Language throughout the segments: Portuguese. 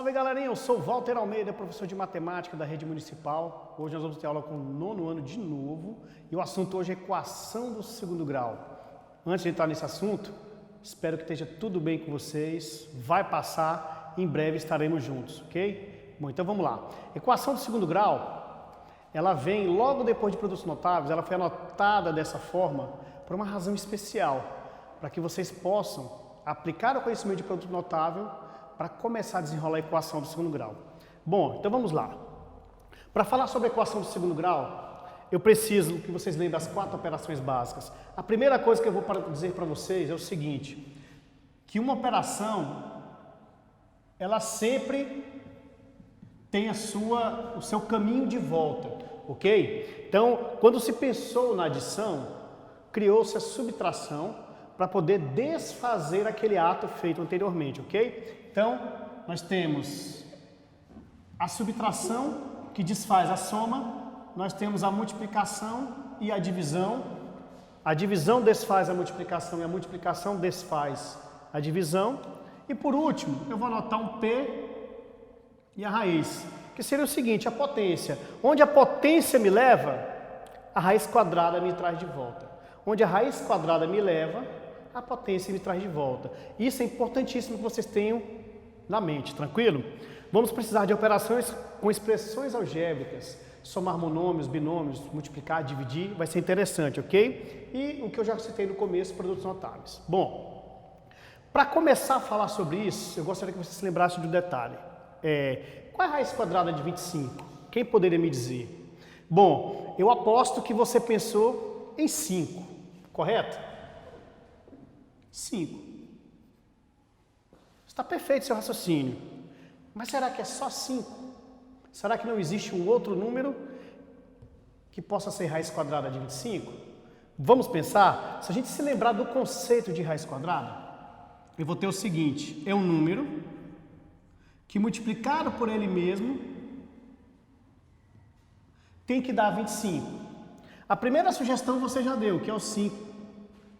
Salve galerinha, eu sou Walter Almeida, professor de matemática da rede municipal. Hoje nós vamos ter aula com o 9º ano de novo e o assunto hoje é equação do segundo grau. Antes de entrar nesse assunto, espero que esteja tudo bem com vocês, vai passar, em breve estaremos juntos, ok? Bom, então vamos lá. Equação do segundo grau, ela vem logo depois de produtos notáveis, ela foi anotada dessa forma por uma razão especial, para que vocês possam aplicar o conhecimento de produto notável para começar a desenrolar a equação do segundo grau. Bom, então vamos lá. Para falar sobre a equação do segundo grau, eu preciso que vocês lembrem das 4 operações básicas. A primeira coisa que eu vou dizer para vocês é o seguinte, que uma operação, ela sempre tem o seu caminho de volta, ok? Então, quando se pensou na adição, criou-se a subtração para poder desfazer aquele ato feito anteriormente, ok? Então, nós temos a subtração que desfaz a soma, nós temos a multiplicação e a divisão desfaz a multiplicação e a multiplicação desfaz a divisão. E por último, eu vou anotar um P e a raiz, que seria o seguinte, a potência. Onde a potência me leva, a raiz quadrada me traz de volta. Onde a raiz quadrada me leva, a potência me traz de volta. Isso é importantíssimo que vocês tenham na mente, tranquilo? Vamos precisar de operações com expressões algébricas, somar monômios, binômios, multiplicar, dividir, vai ser interessante, ok? E o que eu já citei no começo, produtos notáveis. Bom, para começar a falar sobre isso, eu gostaria que vocês se lembrassem de um detalhe. Qual é a raiz quadrada de 25? Quem poderia me dizer? Bom, eu aposto que você pensou em 5, correto? 5. Está perfeito seu raciocínio. Mas será que é só 5? Será que não existe um outro número que possa ser raiz quadrada de 25? Vamos pensar? Se a gente se lembrar do conceito de raiz quadrada, eu vou ter o seguinte, é um número que multiplicado por ele mesmo tem que dar 25. A primeira sugestão você já deu, que é o 5.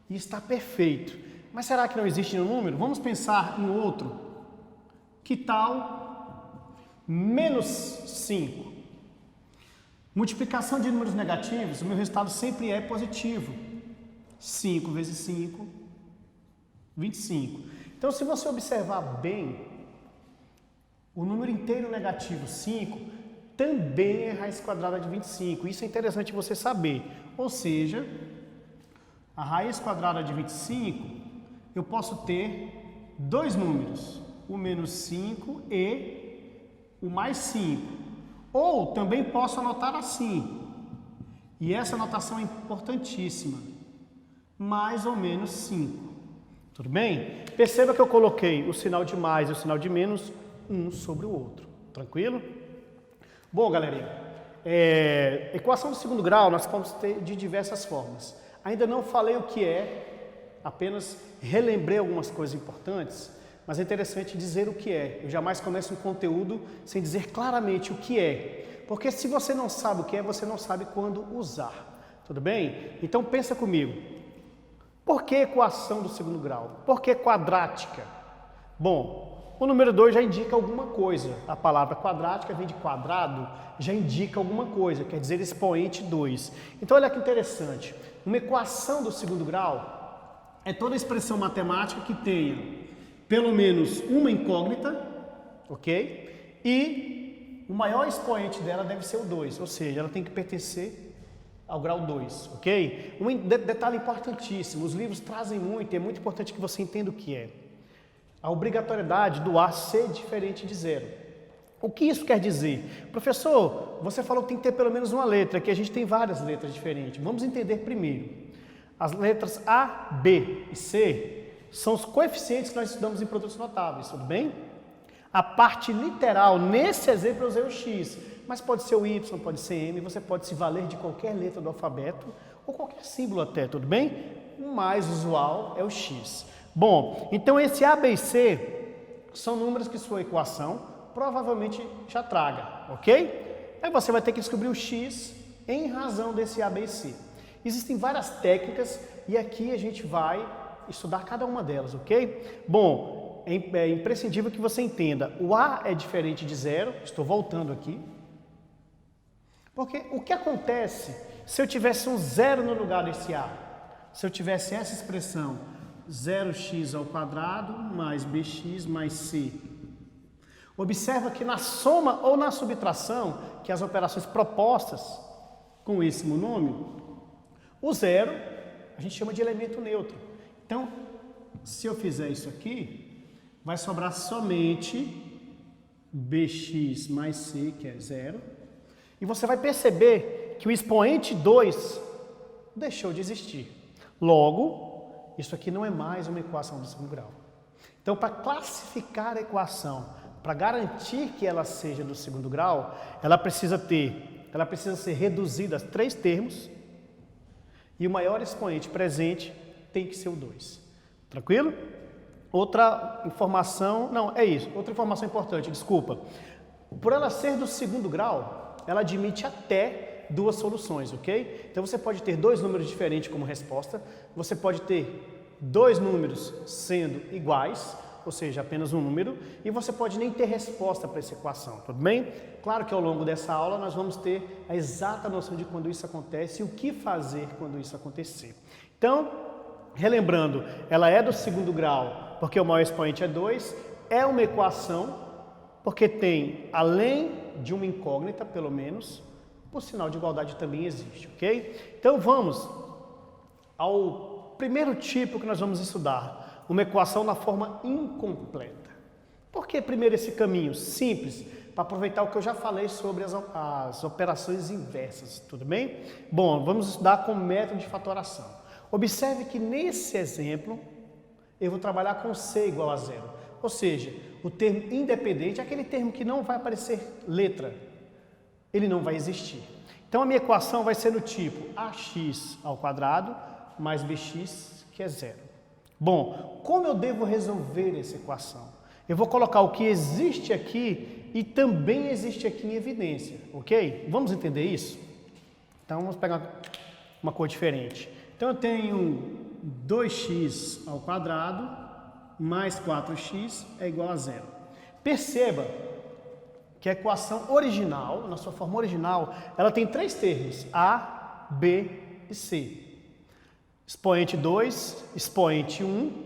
E está perfeito. Mas será que não existe um número? Vamos pensar em outro. Que tal menos 5? Multiplicação de números negativos, o meu resultado sempre é positivo. 5 vezes 5, 25. Então, se você observar bem, o número inteiro negativo 5 também é raiz quadrada de 25. Isso é interessante você saber. Ou seja, a raiz quadrada de 25, eu posso ter dois números, o menos 5 e o mais 5. Ou também posso anotar assim, e essa anotação é importantíssima, mais ou menos 5. Tudo bem? Perceba que eu coloquei o sinal de mais e o sinal de menos um sobre o outro. Tranquilo? Bom, galerinha, equação do segundo grau nós vamos ter de diversas formas. Ainda não falei o que é, apenas relembrei algumas coisas importantes, mas é interessante dizer o que é. Eu jamais começo um conteúdo sem dizer claramente o que é, porque se você não sabe o que é, você não sabe quando usar. Tudo bem? Então pensa comigo. Por que equação do segundo grau? Por que quadrática? Bom, o número 2 já indica alguma coisa. A palavra quadrática vem de quadrado, já indica alguma coisa, quer dizer expoente 2. Então olha que interessante. Uma equação do segundo grau é toda expressão matemática que tenha pelo menos uma incógnita, ok? E o maior expoente dela deve ser o 2, ou seja, ela tem que pertencer ao grau 2, ok? Um detalhe importantíssimo, os livros trazem muito, e é muito importante que você entenda o que é. A obrigatoriedade do A ser diferente de 0. O que isso quer dizer? Professor, você falou que tem que ter pelo menos uma letra, aqui a gente tem várias letras diferentes. Vamos entender primeiro. As letras A, B e C são os coeficientes que nós estudamos em produtos notáveis, tudo bem? A parte literal, nesse exemplo eu usei o X, mas pode ser o Y, pode ser M, você pode se valer de qualquer letra do alfabeto ou qualquer símbolo até, tudo bem? O mais usual é o X. Bom, então esse A, B e C são números que sua equação provavelmente já traga, ok? Aí você vai ter que descobrir o X em razão desse A, B e C. Existem várias técnicas e aqui a gente vai estudar cada uma delas, ok? Bom, é imprescindível que você entenda, o A é diferente de zero, estou voltando aqui, porque o que acontece se eu tivesse um zero no lugar desse A? Se eu tivesse essa expressão, 0x ao quadrado mais bx mais c. Observa que na soma ou na subtração, que as operações propostas com esse monômio, o zero a gente chama de elemento neutro. Então, se eu fizer isso aqui, vai sobrar somente bx mais c, que é zero. E você vai perceber que o expoente 2 deixou de existir. Logo, isso aqui não é mais uma equação do segundo grau. Então, para classificar a equação, para garantir que ela seja do segundo grau, ela precisa ser reduzida a 3 termos e o maior expoente presente tem que ser o 2. Tranquilo? Outra informação importante, desculpa. Por ela ser do segundo grau, ela admite até 2 soluções, ok? Então você pode ter 2 números diferentes como resposta, você pode ter 2 números sendo iguais, ou seja, apenas um número, e você pode nem ter resposta para essa equação, tudo bem? Claro que ao longo dessa aula nós vamos ter a exata noção de quando isso acontece e o que fazer quando isso acontecer. Então, relembrando, ela é do segundo grau porque o maior expoente é 2, é uma equação porque tem, além de uma incógnita, pelo menos, o sinal de igualdade também existe, ok? Então vamos ao primeiro tipo que nós vamos estudar, uma equação na forma incompleta. Por que primeiro esse caminho? Simples, para aproveitar o que eu já falei sobre as operações inversas, tudo bem? Bom, vamos estudar com método de fatoração. Observe que nesse exemplo, eu vou trabalhar com C igual a zero, ou seja, o termo independente é aquele termo que não vai aparecer letra, ele não vai existir. Então a minha equação vai ser no tipo ax ao quadrado mais bx, que é zero. Bom, como eu devo resolver essa equação? Eu vou colocar o que existe aqui e também existe aqui em evidência, ok? Vamos entender isso? Então vamos pegar uma cor diferente. Então eu tenho 2x ao quadrado mais 4x é igual a zero. Perceba que a equação original, na sua forma original, ela tem 3 termos, A, B e C. Expoente 2, expoente 1.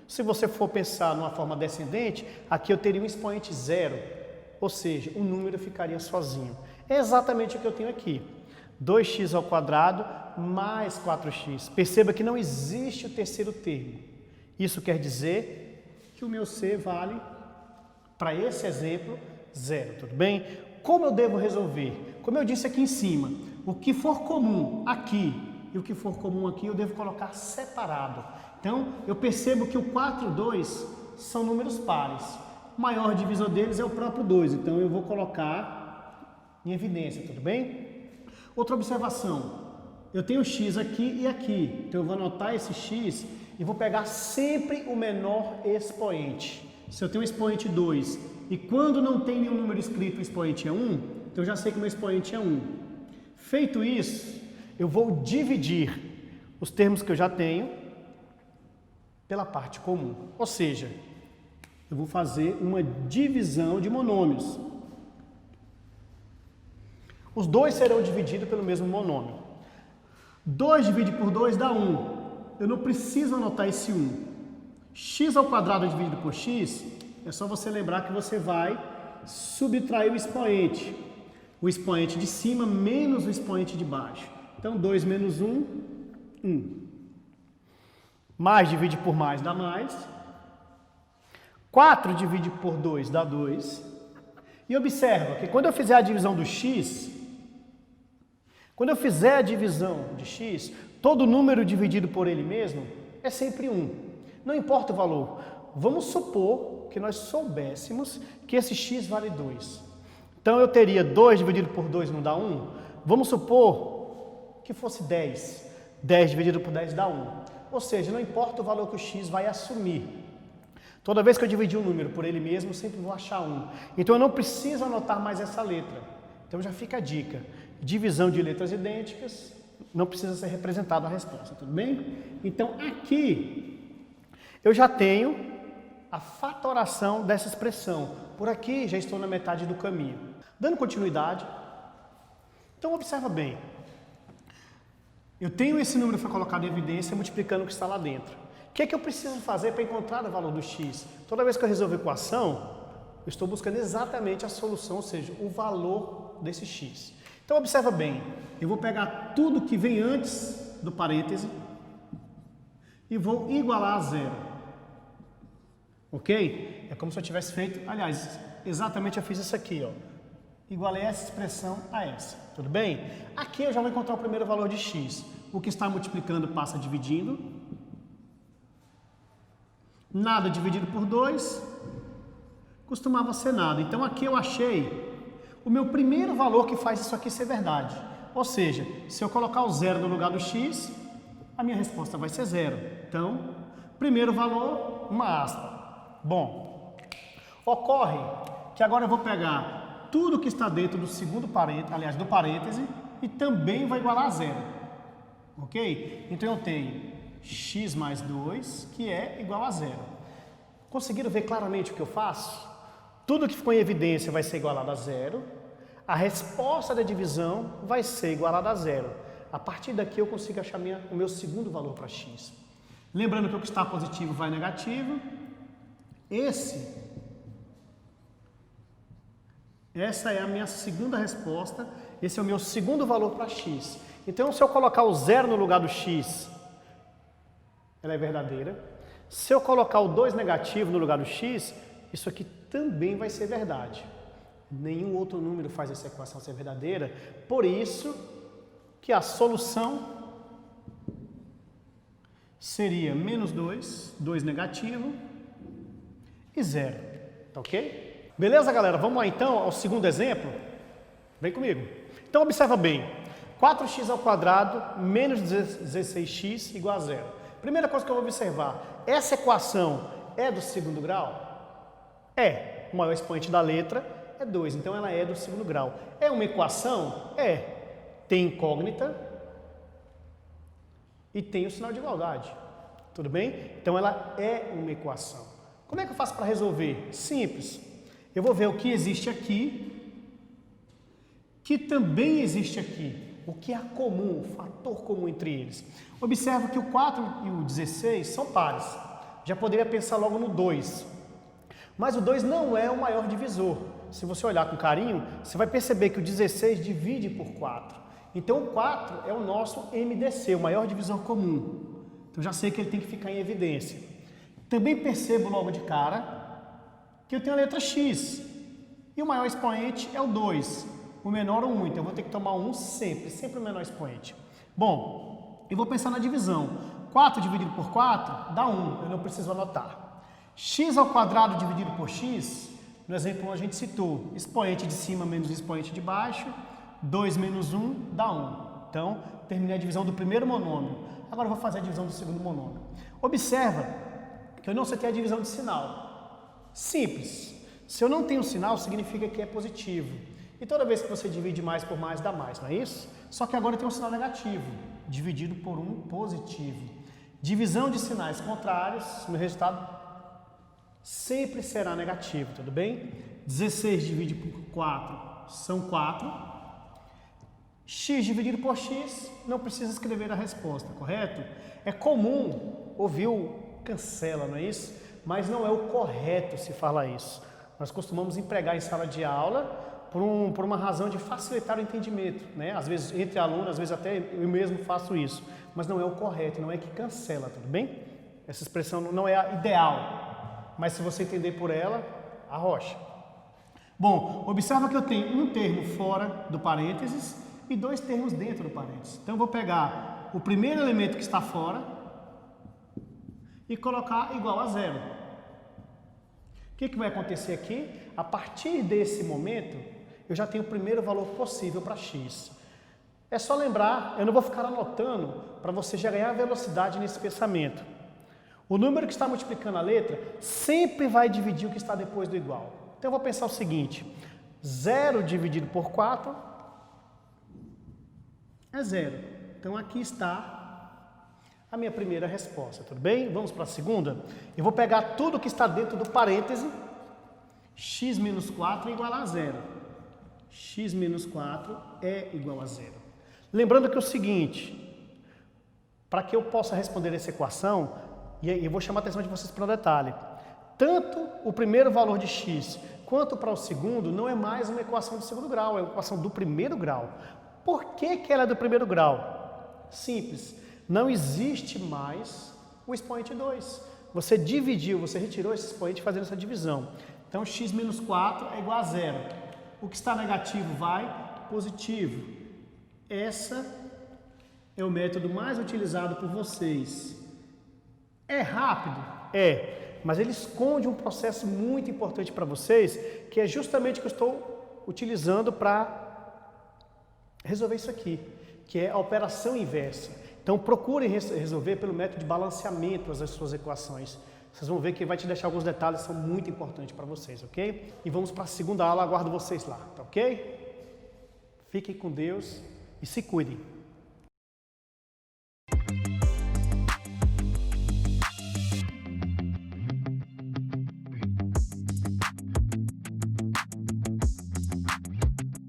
Se você for pensar numa forma descendente, aqui eu teria um expoente 0, ou seja, o número ficaria sozinho. É exatamente o que eu tenho aqui. 2x ao quadrado mais 4x. Perceba que não existe o terceiro termo. Isso quer dizer que o meu C vale, para esse exemplo, 0, tudo bem? Como eu devo resolver? Como eu disse aqui em cima, o que for comum aqui e o que for comum aqui eu devo colocar separado. Então, eu percebo que o 4 e 2 são números pares. O maior divisor deles é o próprio 2, então eu vou colocar em evidência, tudo bem? Outra observação, eu tenho x aqui e aqui, então eu vou anotar esse x e vou pegar sempre o menor expoente. Se eu tenho um expoente 2 e quando não tem nenhum número escrito o expoente é 1, então eu já sei que o meu expoente é 1. Feito isso, eu vou dividir os termos que eu já tenho pela parte comum. Ou seja, eu vou fazer uma divisão de monômios. Os dois serão divididos pelo mesmo monômio. 2 dividido por 2 dá 1. Eu não preciso anotar esse 1. X ao quadrado dividido por x, é só você lembrar que você vai subtrair o expoente. O expoente de cima menos o expoente de baixo. Então, 2 menos 1, 1. Mais divide por mais dá mais. 4 divide por 2 dá 2. E observa que quando eu fizer a divisão do x, quando eu fizer a divisão de x, todo número dividido por ele mesmo é sempre 1. Não importa o valor. Vamos supor que nós soubéssemos que esse x vale 2. Então eu teria 2 dividido por 2 não dá 1? Vamos supor que fosse 10. 10 dividido por 10 dá 1. Ou seja, não importa o valor que o x vai assumir. Toda vez que eu dividir um número por ele mesmo, eu sempre vou achar 1. Então eu não preciso anotar mais essa letra. Então já fica a dica. Divisão de letras idênticas, não precisa ser representada a resposta, tudo bem? Então aqui eu já tenho a fatoração dessa expressão. Por aqui já estou na metade do caminho. Dando continuidade, então observa bem. Eu tenho esse número que foi colocado em evidência multiplicando o que está lá dentro. O que é que eu preciso fazer para encontrar o valor do x? Toda vez que eu resolvo a equação, eu estou buscando exatamente a solução, ou seja, o valor desse x. Então observa bem, eu vou pegar tudo que vem antes do parêntese e vou igualar a zero. Ok? É como se eu tivesse feito, aliás, exatamente eu fiz isso aqui, ó. Igualei essa expressão a essa, tudo bem? Aqui eu já vou encontrar o primeiro valor de x. O que está multiplicando passa dividindo. Nada dividido por 2 costumava ser nada. Então aqui eu achei o meu primeiro valor que faz isso aqui ser verdade. Ou seja, se eu colocar o zero no lugar do x, a minha resposta vai ser zero. Então, primeiro valor, uma aspa. Bom, ocorre que agora eu vou pegar tudo que está dentro do segundo parêntese, aliás, do parêntese, e também vai igualar a zero. Ok? Então eu tenho x mais 2, que é igual a zero. Conseguiram ver claramente o que eu faço? Tudo que ficou em evidência vai ser igualado a zero. A resposta da divisão vai ser igualada a zero. A partir daqui eu consigo achar o meu segundo valor para x. Lembrando que o que está positivo vai negativo. Essa é a minha segunda resposta. Esse é o meu segundo valor para x. Então, se eu colocar o zero no lugar do x, ela é verdadeira. Se eu colocar o 2 negativo no lugar do x, isso aqui também vai ser verdade. Nenhum outro número faz essa equação ser verdadeira. Por isso que a solução seria menos 2, 2 negativo e 0. Tá ok? Beleza, galera? Vamos lá então ao segundo exemplo? Vem comigo. Então observa bem. 4x ao quadrado menos 16x igual a 0. Primeira coisa que eu vou observar. Essa equação é do segundo grau? É. O maior expoente da letra é 2, então ela é do segundo grau. É uma equação? É. Tem incógnita e tem o sinal de igualdade. Tudo bem? Então ela é uma equação. Como é que eu faço para resolver? Simples. Eu vou ver o que existe aqui, que também existe aqui. O que é comum, o fator comum entre eles. Observa que o 4 e o 16 são pares. Já poderia pensar logo no 2. Mas o 2 não é o maior divisor. Se você olhar com carinho, você vai perceber que o 16 divide por 4. Então o 4 é o nosso MDC, o maior divisor comum. Então já sei que ele tem que ficar em evidência. Também percebo logo de cara que eu tenho a letra X. E o maior expoente é o 2. O menor o 1. Então eu vou ter que tomar 1 sempre o menor expoente. Bom, eu vou pensar na divisão. 4 dividido por 4 dá 1. Eu não preciso anotar. X ao quadrado dividido por x, no exemplo a gente citou, expoente de cima menos expoente de baixo, 2 menos 1 dá 1. Então, terminei a divisão do primeiro monômio. Agora eu vou fazer a divisão do segundo monômio. Observa que eu não citei a divisão de sinal. Simples. Se eu não tenho sinal, significa que é positivo. E toda vez que você divide mais por mais, dá mais, não é isso? Só que agora tem um sinal negativo, dividido por um positivo. Divisão de sinais contrários, meu resultado sempre será negativo, tudo bem? 16 dividido por 4 são 4. X dividido por x, não precisa escrever a resposta, correto? É comum ouvir o cancela, não é isso? Mas não é o correto se falar isso. Nós costumamos empregar em sala de aula por uma razão de facilitar o entendimento, né? Às vezes entre alunos, às vezes até eu mesmo faço isso. Mas não é o correto, não é que cancela, tudo bem? Essa expressão não é a ideal. Mas se você entender por ela, arrocha. Bom, observa que eu tenho um termo fora do parênteses e 2 termos dentro do parênteses. Então eu vou pegar o primeiro elemento que está fora e colocar igual a 0. O que vai acontecer aqui? A partir desse momento, eu já tenho o primeiro valor possível para x. É só lembrar, eu não vou ficar anotando para você já ganhar velocidade nesse pensamento. O número que está multiplicando a letra sempre vai dividir o que está depois do igual. Então eu vou pensar o seguinte, 0 dividido por 4 é 0. Então aqui está a minha primeira resposta, tudo bem? Vamos para a segunda? Eu vou pegar tudo que está dentro do parêntese, x menos 4 é igual a zero. X menos 4 é igual a zero. Lembrando que é o seguinte, para que eu possa responder essa equação, e eu vou chamar a atenção de vocês para um detalhe, tanto o primeiro valor de x quanto para o segundo não é mais uma equação de segundo grau, é uma equação do primeiro grau. Por que ela é do primeiro grau? Simples, não existe mais o expoente 2. Você dividiu, você retirou esse expoente fazendo essa divisão. Então x menos 4 é igual a zero. O que está negativo vai positivo. Essa é o método mais utilizado por vocês. É rápido? É, mas ele esconde um processo muito importante para vocês, que é justamente o que eu estou utilizando para resolver isso aqui, que é a operação inversa. Então procurem resolver pelo método de balanceamento as suas equações. Vocês vão ver que vai te deixar alguns detalhes que são muito importantes para vocês, ok? E vamos para a segunda aula, aguardo vocês lá, tá ok? Fiquem com Deus e se cuidem.